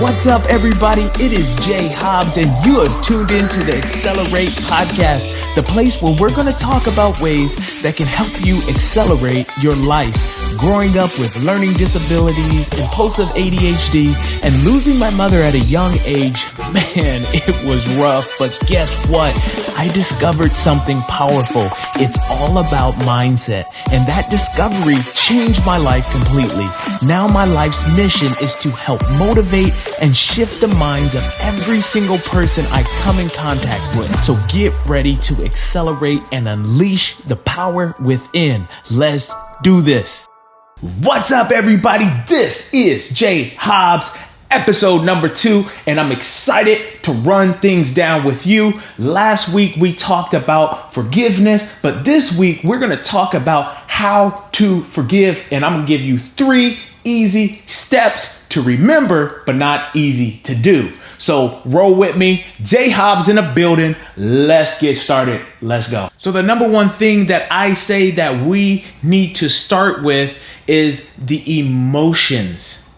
What's up, everybody? It is Jay Hobbs, and you have tuned into the Accelerate Podcast, the place where we're going to talk about ways that can help you accelerate your life. Growing up with learning disabilities, impulsive ADHD, and losing my mother at a young age, man, it was rough. But guess what? I discovered something powerful. It's all about mindset. And that discovery changed my life completely. Now my life's mission is to help motivate and shift the minds of every single person I come in contact with. So get ready to accelerate and unleash the power within. Let's do this. What's up, everybody? This is Jay Hobbs, episode number 2, and I'm excited to run things down with you. Last week, we talked about forgiveness, but this week, we're going to talk about how to forgive, and I'm going to give you 3 easy steps to remember, but not easy to do. So roll with me. Jay Hobbs in the building. Let's get started. Let's go. So the number one thing that I say that we need to start with is the emotions.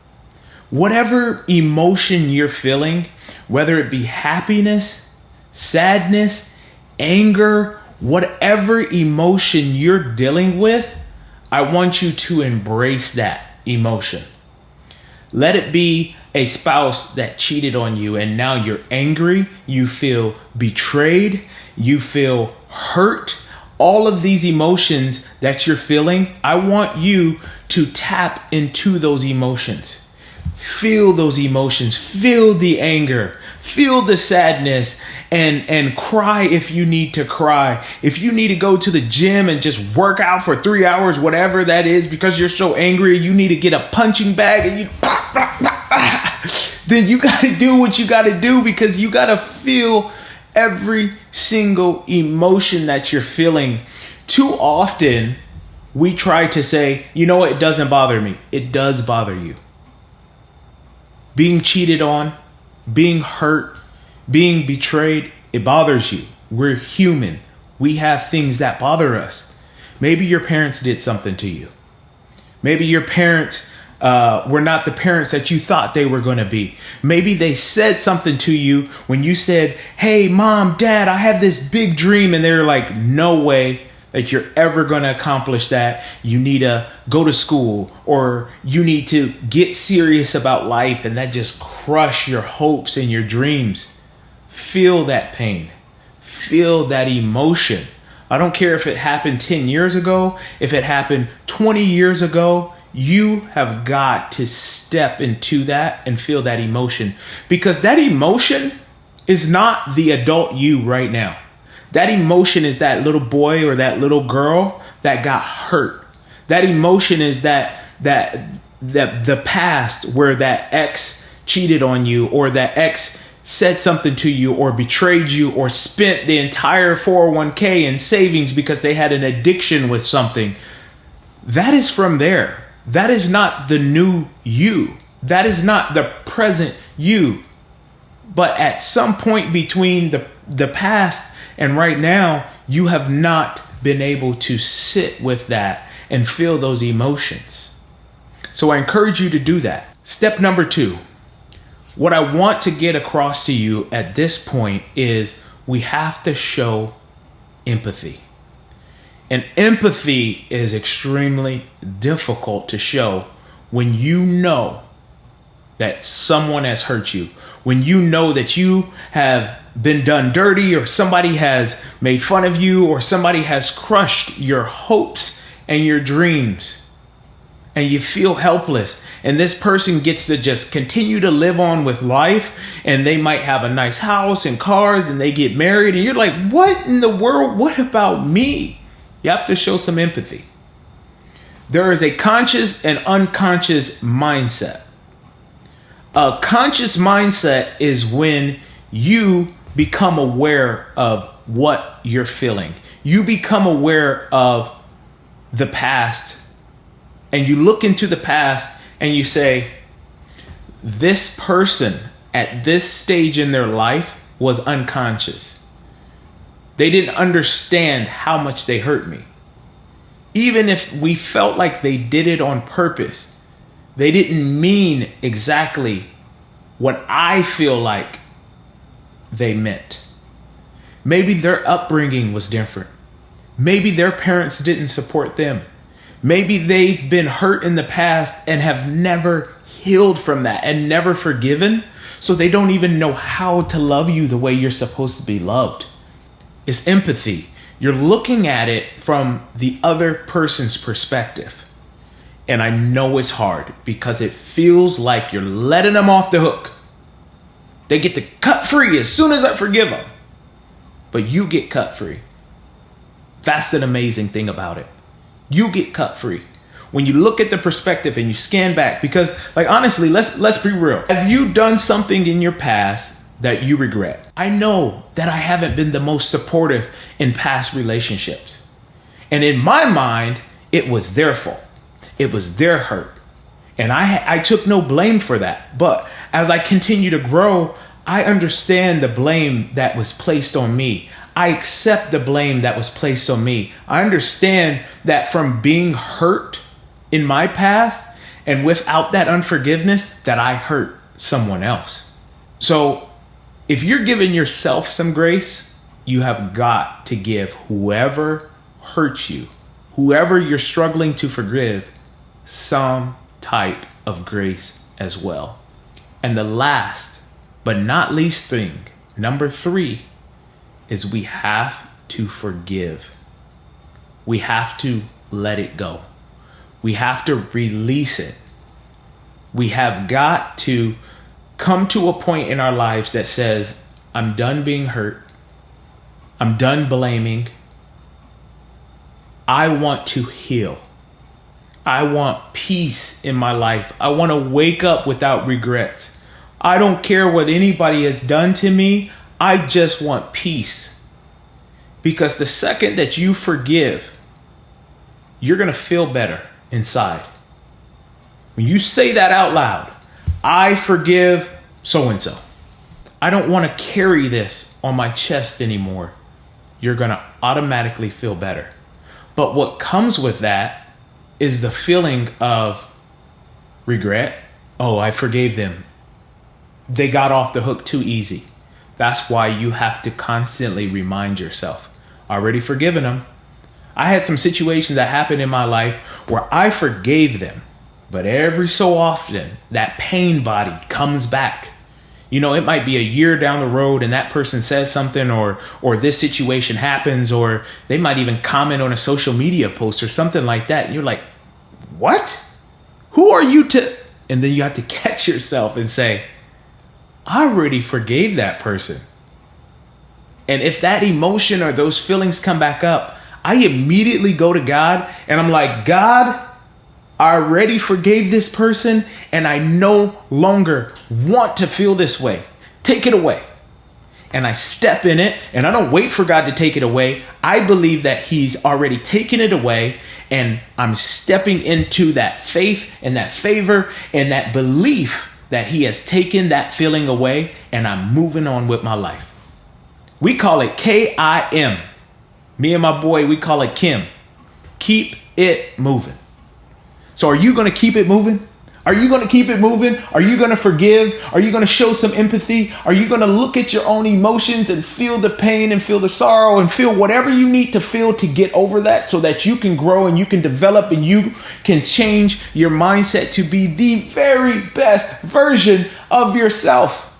Whatever emotion you're feeling, whether it be happiness, sadness, anger, whatever emotion you're dealing with, I want you to embrace that emotion. Let it be a spouse that cheated on you and now you're angry, you feel betrayed, you feel hurt. All of these emotions that you're feeling, I want you to tap into those emotions. Feel those emotions, feel the anger, feel the sadness, and cry if you need to cry. If you need to go to the gym and just work out for 3 hours, whatever that is, because you're so angry, you need to get a punching bag and you then you got to do what you got to do, because you got to feel every single emotion that you're feeling. Too often, we try to say, you know what, it doesn't bother me. It does bother you. Being cheated on, being hurt, being betrayed, it bothers you. We're human. We have things that bother us. Maybe your parents did something to you. Maybe your parents were not the parents that you thought they were going to be. Maybe they said something to you when you said, hey, mom, dad, I have this big dream. And they're like, no way that you're ever going to accomplish that. You need to go to school, or you need to get serious about life. And that just crush your hopes and your dreams. Feel that pain. Feel that emotion. I don't care if it happened 10 years ago, if it happened 20 years ago. You have got to step into that and feel that emotion, because that emotion is not the adult you right now. That emotion is that little boy or that little girl that got hurt. That emotion is that the past where that ex cheated on you, or that ex said something to you, or betrayed you, or spent the entire 401k in savings because they had an addiction with something. That is from there. That is not the new you. That is not the present you. But at some point between the past and right now, you have not been able to sit with that and feel those emotions. So I encourage you to do that. Step number 2. What I want to get across to you at this point is we have to show empathy. And empathy is extremely difficult to show when you know that someone has hurt you, when you know that you have been done dirty, or somebody has made fun of you, or somebody has crushed your hopes and your dreams, and you feel helpless. And this person gets to just continue to live on with life, and they might have a nice house and cars, and they get married, and you're like, what in the world? What about me? You have to show some empathy. There is a conscious and unconscious mindset. A conscious mindset is when you become aware of what you're feeling. You become aware of the past, and you look into the past and you say, this person at this stage in their life was unconscious. They didn't understand how much they hurt me. Even if we felt like they did it on purpose, they didn't mean exactly what I feel like they meant. Maybe their upbringing was different. Maybe their parents didn't support them. Maybe they've been hurt in the past and have never healed from that and never forgiven. So they don't even know how to love you the way you're supposed to be loved. It's empathy. You're looking at it from the other person's perspective. And I know it's hard because it feels like you're letting them off the hook. They get to cut free as soon as I forgive them. But you get cut free. That's an amazing thing about it. You get cut free. When you look at the perspective and you scan back, because like honestly, let's be real. Have you done something in your past that you regret? I know that I haven't been the most supportive in past relationships. And in my mind, it was their fault. It was their hurt. And I took no blame for that. But as I continue to grow, I understand the blame that was placed on me. I accept the blame that was placed on me. I understand that from being hurt in my past and without that unforgiveness, that I hurt someone else. So if you're giving yourself some grace, you have got to give whoever hurt you, whoever you're struggling to forgive, some type of grace as well. And the last but not least thing, number 3, is we have to forgive. We have to let it go. We have to release it. We have got to come to a point in our lives that says, I'm done being hurt. I'm done blaming. I want to heal. I want peace in my life. I want to wake up without regrets. I don't care what anybody has done to me. I just want peace. Because the second that you forgive, you're going to feel better inside. When you say that out loud, I forgive so-and-so. I don't want to carry this on my chest anymore. You're going to automatically feel better. But what comes with that is the feeling of regret. Oh, I forgave them. They got off the hook too easy. That's why you have to constantly remind yourself, already forgiven them. I had some situations that happened in my life where I forgave them, but every so often that pain body comes back. You know, it might be a year down the road and that person says something or this situation happens, or they might even comment on a social media post or something like that. And you're like, what? Who are you to? And then you have to catch yourself and say, I already forgave that person. And if that emotion or those feelings come back up, I immediately go to God and I'm like, God, I already forgave this person and I no longer want to feel this way. Take it away. And I step in it and I don't wait for God to take it away. I believe that He's already taken it away and I'm stepping into that faith and that favor and that belief that He has taken that feeling away and I'm moving on with my life. We call it KIM. Me and my boy, we call it Kim. Keep it moving. So are you going to keep it moving? Are you going to keep it moving? Are you going to forgive? Are you going to show some empathy? Are you going to look at your own emotions and feel the pain and feel the sorrow and feel whatever you need to feel to get over that so that you can grow and you can develop and you can change your mindset to be the very best version of yourself?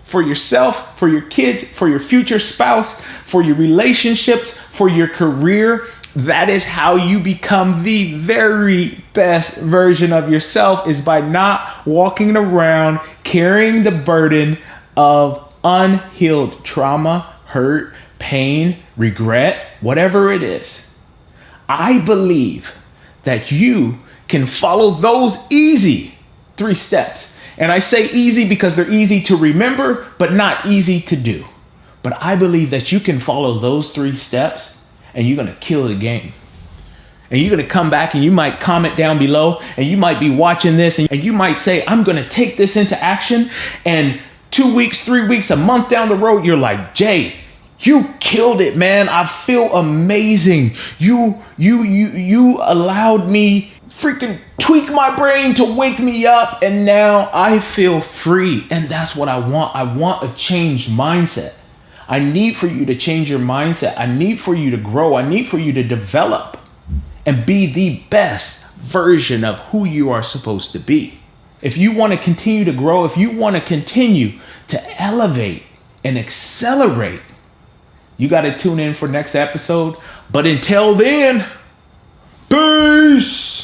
For yourself, for your kids, for your future spouse, for your relationships, for your career. That is how you become the very best version of yourself, is by not walking around carrying the burden of unhealed trauma, hurt, pain, regret, whatever it is. I believe that you can follow those easy 3 steps. And I say easy because they're easy to remember, but not easy to do. But I believe that you can follow those 3 steps and you're going to kill the game. And you're going to come back and you might comment down below and you might be watching this and you might say, I'm going to take this into action. And 2 weeks, 3 weeks, a month down the road, you're like, Jay, you killed it, man. I feel amazing. You allowed me freaking tweak my brain to wake me up, and now I feel free. And that's what I want. I want a changed mindset. I need for you to change your mindset. I need for you to grow. I need for you to develop and be the best version of who you are supposed to be. If you want to continue to grow, if you want to continue to elevate and accelerate, you got to tune in for next episode. But until then, peace.